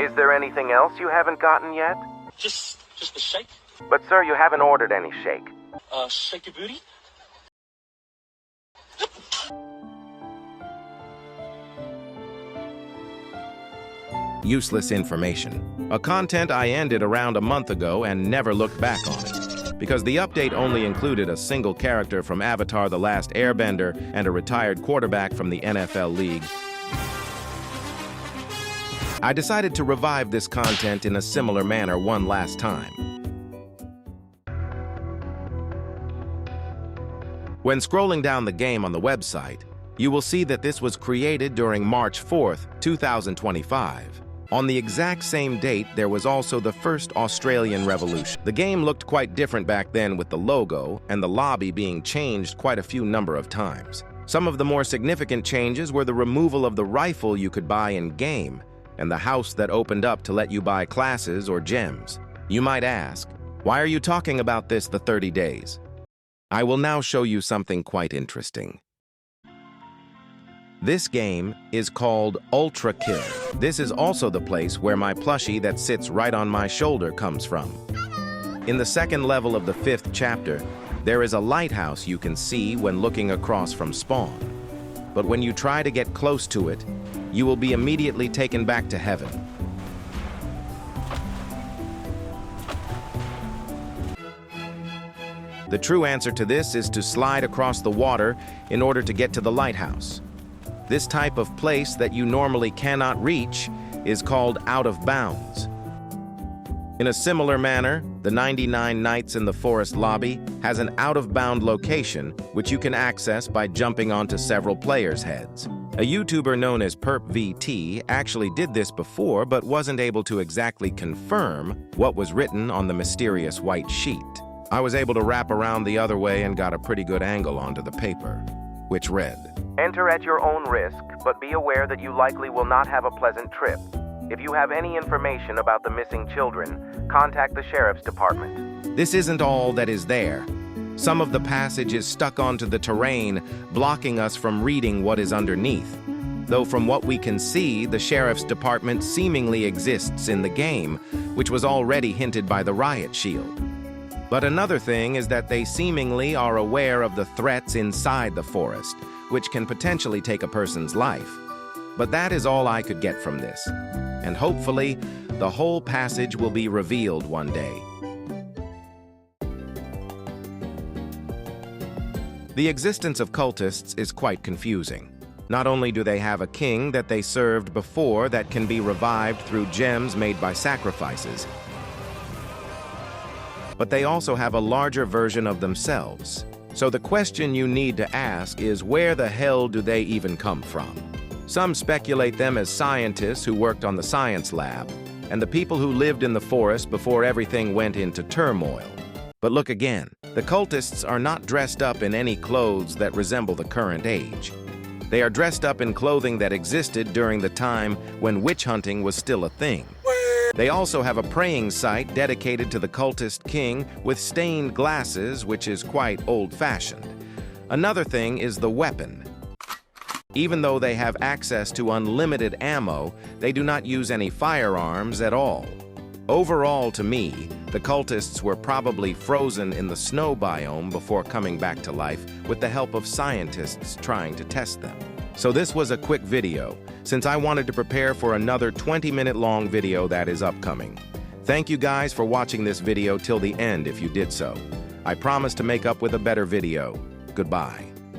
Is there anything else you haven't gotten yet? Just a shake. But sir, you haven't ordered any shake. Shake your booty? Useless information. A content I ended around a month ago and never looked back on it, because the update only included a single character from Avatar: The Last Airbender and a retired quarterback from the NFL League. I decided to revive this content in a similar manner one last time. When scrolling down the game on the website, you will see that this was created during March 4th, 2025. On the exact same date, there was also the first Australian Revolution. The game looked quite different back then, with the logo and the lobby being changed quite a few number of times. Some of the more significant changes were the removal of the rifle you could buy in-game and the house that opened up to let you buy classes or gems. You might ask, why are you talking about this the 30 days? I will now show you something quite interesting. This game is called Ultra Kill. This is also the place where my plushie that sits right on my shoulder comes from. In the second level of the 5th chapter, there is a lighthouse you can see when looking across from spawn. But when you try to get close to it, you will be immediately taken back to heaven. The true answer to this is to slide across the water in order to get to the lighthouse. This type of place that you normally cannot reach is called out of bounds. In a similar manner, the 99 Nights in the Forest lobby has an out-of-bound location which you can access by jumping onto several players' heads. A YouTuber known as PerpVT actually did this before but wasn't able to exactly confirm what was written on the mysterious white sheet. I was able to wrap around the other way and got a pretty good angle onto the paper, which read, "Enter at your own risk, but be aware that you likely will not have a pleasant trip. If you have any information about the missing children, contact the sheriff's department." This isn't all that is there. Some of the passage is stuck onto the terrain, blocking us from reading what is underneath. Though from what we can see, the sheriff's department seemingly exists in the game, which was already hinted by the riot shield. But another thing is that they seemingly are aware of the threats inside the forest, which can potentially take a person's life. But that is all I could get from this. And hopefully, the whole passage will be revealed one day. The existence of cultists is quite confusing. Not only do they have a king that they served before that can be revived through gems made by sacrifices, but they also have a larger version of themselves. So the question you need to ask is, where the hell do they even come from? Some speculate them as scientists who worked on the science lab, and the people who lived in the forest before everything went into turmoil. But look again, the cultists are not dressed up in any clothes that resemble the current age. They are dressed up in clothing that existed during the time when witch hunting was still a thing. They also have a praying site dedicated to the cultist king with stained glasses, which is quite old-fashioned. Another thing is the weapon. Even though they have access to unlimited ammo, they do not use any firearms at all. Overall, to me, the cultists were probably frozen in the snow biome before coming back to life with the help of scientists trying to test them. So this was a quick video, since I wanted to prepare for another 20-minute long video that is upcoming. Thank you guys for watching this video till the end if you did so. I promise to make up with a better video. Goodbye.